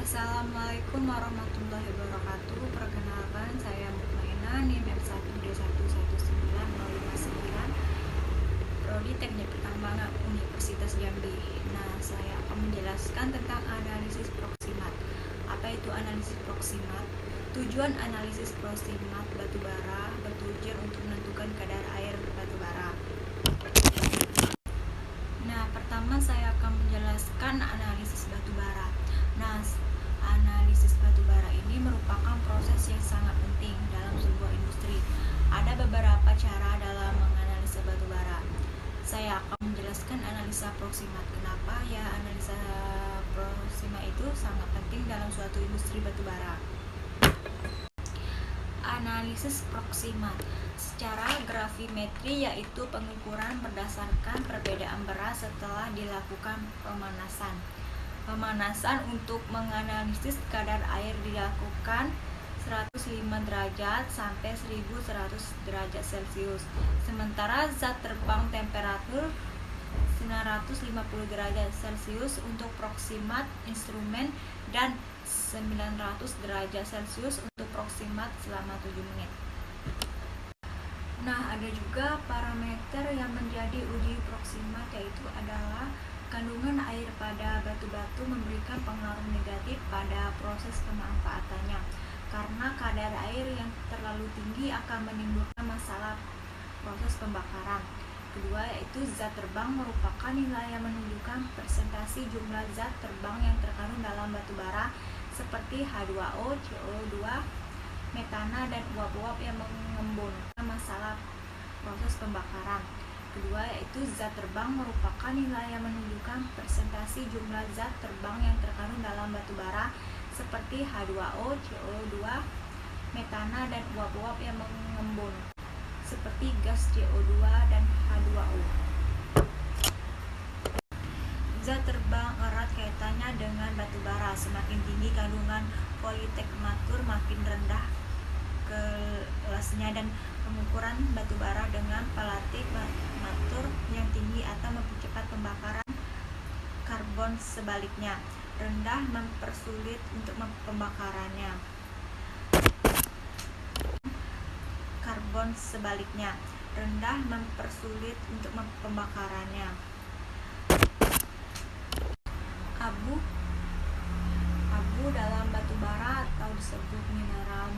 Assalamualaikum warahmatullahi wabarakatuh. Perkenalkan, saya Mukmaina, NIM M1D1190559, Prodi Teknik Pertambangan Universitas Jambi. Nah, saya akan menjelaskan tentang analisis proksimat. Apa itu analisis proksimat? Tujuan analisis proksimat batubara bertujuan untuk menentukan kadar air batubara. Nah, pertama saya akan menjelaskan analisis batubara. Nah, analisis batubara ini merupakan proses yang sangat penting dalam sebuah industri. Ada beberapa cara dalam menganalisa batubara. Saya akan menjelaskan analisa proksimat. Kenapa ya analisa proksimat itu sangat penting dalam suatu industri batubara. Analisis proksimat secara gravimetri yaitu pengukuran berdasarkan perbedaan berat setelah dilakukan pemanasan. Pemanasan untuk menganalisis kadar air dilakukan 105 derajat sampai 1100 derajat Celcius. Sementara zat terbang temperatur 950 derajat Celcius untuk proksimat instrumen dan 900 derajat Celcius untuk proksimat selama 7 menit. Nah, ada juga parameter yang menjadi uji proksimat, yaitu adalah kandungan air pada batu-batu memberikan pengaruh negatif pada proses pemanfaatannya, karena kadar air yang terlalu tinggi akan menimbulkan masalah proses pembakaran. Kedua, yaitu zat terbang merupakan nilai yang menunjukkan presentasi jumlah zat terbang yang terkandung dalam batubara seperti H2O, CO2, metana, dan uap-uap yang mengembangkan masalah proses pembakaran. Kedua, yaitu zat terbang merupakan nilai yang menunjukkan presentasi jumlah zat terbang yang terkandung dalam batubara seperti H2O, CO2, metana, dan uap-uap yang mengembun seperti gas CO2 dan H2O. Zat terbang erat kaitannya dengan batubara. Semakin tinggi kandungan politekmatur, makin rendah kelasnya, dan pengukuran batubara dengan politekmatur yang tinggi atau mempercepat pembakaran. Karbon sebaliknya, rendah mempersulit untuk pembakarannya. Karbon sebaliknya, rendah mempersulit untuk pembakarannya. Abu dalam batubara atau disebut mineral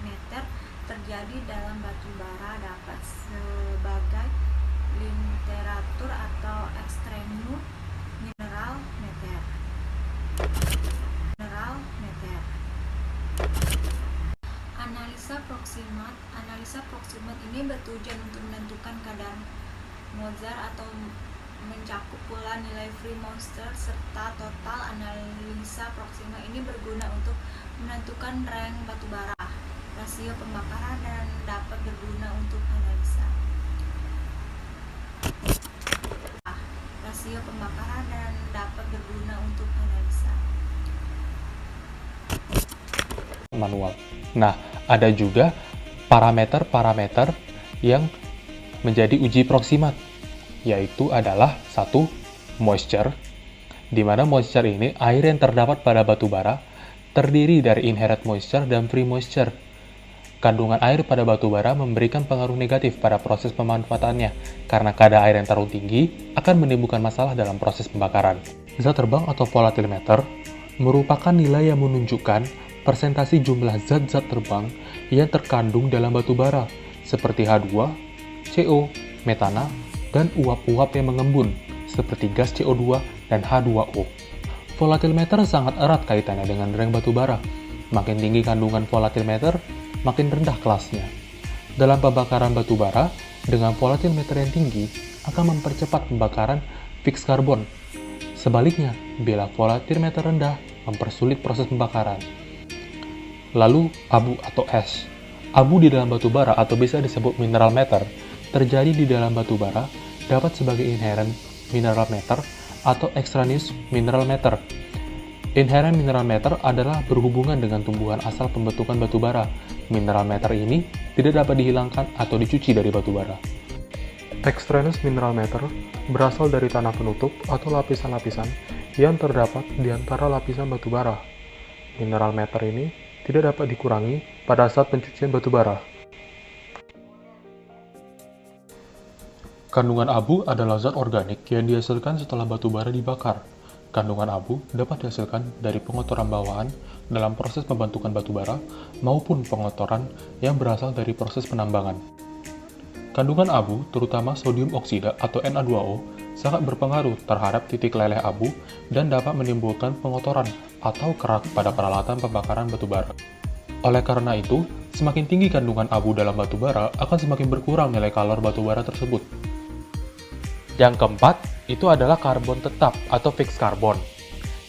meter terjadi dalam batubara dapat sebagai literatur atau ekstremum mineral meter. Analisa proksimat ini bertujuan untuk menentukan kadar Mozart atau mencakup pula nilai free monster serta total. Analisa proksimat ini berguna untuk menentukan rank batubara, rasio pembakaran, dan dapat berguna untuk analisa manual. Nah, ada juga parameter-parameter yang menjadi uji proksimat, yaitu adalah 1. Moisture, di mana moisture ini air yang terdapat pada batubara terdiri dari inherent moisture dan free moisture. Kandungan air pada batubara memberikan pengaruh negatif pada proses pemanfaatannya, karena kadar air yang terlalu tinggi akan menimbulkan masalah dalam proses pembakaran. Zat terbang atau volatimeter merupakan nilai yang menunjukkan persentase jumlah zat-zat terbang yang terkandung dalam batubara, seperti H2, CO, metana, dan uap-uap yang mengembun, seperti gas CO2 dan H2O. Volatimeter sangat erat kaitannya dengan rank batubara. Makin tinggi kandungan volatimeter, makin rendah kelasnya. Dalam pembakaran batubara, dengan volatimeter yang tinggi akan mempercepat pembakaran fix karbon. Sebaliknya, bila volatimeter rendah mempersulit proses pembakaran. Lalu, abu atau ash. Abu di dalam batubara atau bisa disebut mineral matter terjadi di dalam batubara dapat sebagai inherent mineral matter atau extraneous mineral matter. Inherent mineral matter adalah berhubungan dengan tumbuhan asal pembentukan batubara. Mineral matter ini tidak dapat dihilangkan atau dicuci dari batubara. Extraneous mineral matter berasal dari tanah penutup atau lapisan-lapisan yang terdapat di antara lapisan batubara. Mineral meter ini tidak dapat dikurangi pada saat pencucian batu bara. Kandungan abu adalah zat organik yang dihasilkan setelah batu bara dibakar. Kandungan abu dapat dihasilkan dari pengotoran bawaan dalam proses pembentukan batu bara maupun pengotoran yang berasal dari proses penambangan. Kandungan abu, terutama sodium oksida atau Na2O, sangat berpengaruh terhadap titik leleh abu dan dapat menimbulkan pengotoran atau kerak pada peralatan pembakaran batu bara. Oleh karena itu, semakin tinggi kandungan abu dalam batu bara akan semakin berkurang nilai kalor batu bara tersebut. Yang keempat, itu adalah karbon tetap atau fixed carbon,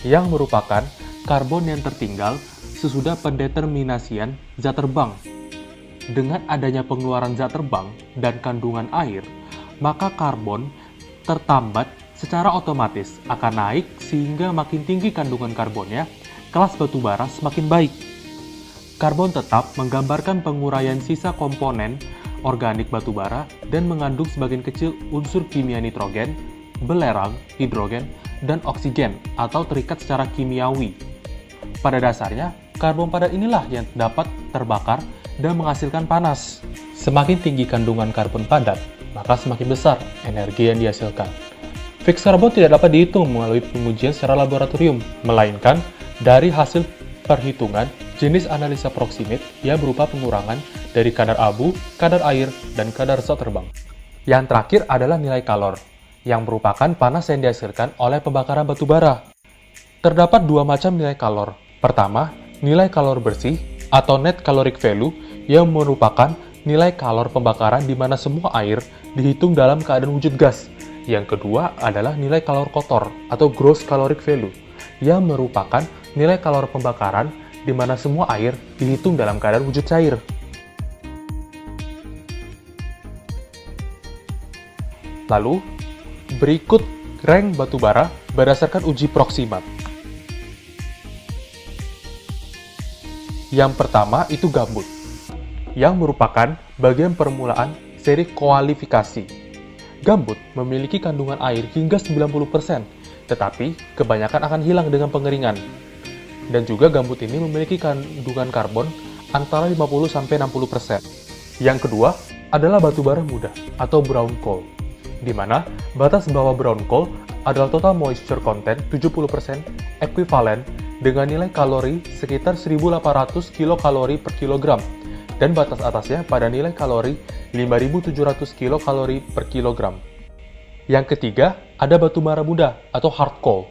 yang merupakan karbon yang tertinggal sesudah pendeterminasian zat terbang. Dengan adanya pengeluaran zat terbang dan kandungan air, maka karbon tertambat secara otomatis akan naik sehingga makin tinggi kandungan karbonnya, kelas batu bara semakin baik. Karbon tetap menggambarkan penguraian sisa komponen organik batu bara dan mengandung sebagian kecil unsur kimia nitrogen, belerang, hidrogen, dan oksigen atau terikat secara kimiawi. Pada dasarnya, karbon padat inilah yang dapat terbakar dan menghasilkan panas. Semakin tinggi kandungan karbon padat, maka semakin besar energi yang dihasilkan. Fixed carbon tidak dapat dihitung melalui pengujian secara laboratorium, melainkan dari hasil perhitungan jenis analisa proximate yang berupa pengurangan dari kadar abu, kadar air, dan kadar zat terbang. Yang terakhir adalah nilai kalor, yang merupakan panas yang dihasilkan oleh pembakaran batu bara. Terdapat dua macam nilai kalor. Pertama, nilai kalor bersih atau net caloric value yang merupakan nilai kalor pembakaran di mana semua air dihitung dalam keadaan wujud gas. Yang kedua adalah nilai kalor kotor atau gross caloric value yang merupakan nilai kalor pembakaran di mana semua air dihitung dalam keadaan wujud cair. Lalu, berikut rank batu bara berdasarkan uji proximat. Yang pertama itu gambut, yang merupakan bagian permulaan seri kualifikasi. Gambut memiliki kandungan air hingga 90%, tetapi kebanyakan akan hilang dengan pengeringan. Dan juga gambut ini memiliki kandungan karbon antara 50-60%. Yang kedua adalah batu bara muda atau brown coal, di mana batas bawah brown coal adalah total moisture content 70% ekuivalen dengan nilai kalori sekitar 1.800 kilokalori per kilogram, dan batas atasnya pada nilai kalori 5.700 kilokalori per kilogram. Yang ketiga, ada batu bara muda atau hard coal,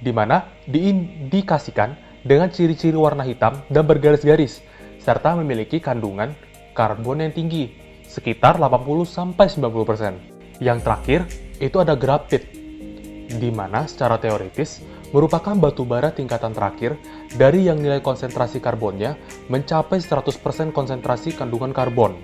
di mana diindikasikan dengan ciri-ciri warna hitam dan bergaris-garis, serta memiliki kandungan karbon yang tinggi, sekitar 80-90%. Yang terakhir, itu ada grafit, di mana secara teoritis merupakan batu bara tingkatan terakhir dari yang nilai konsentrasi karbonnya mencapai 100% konsentrasi kandungan karbon.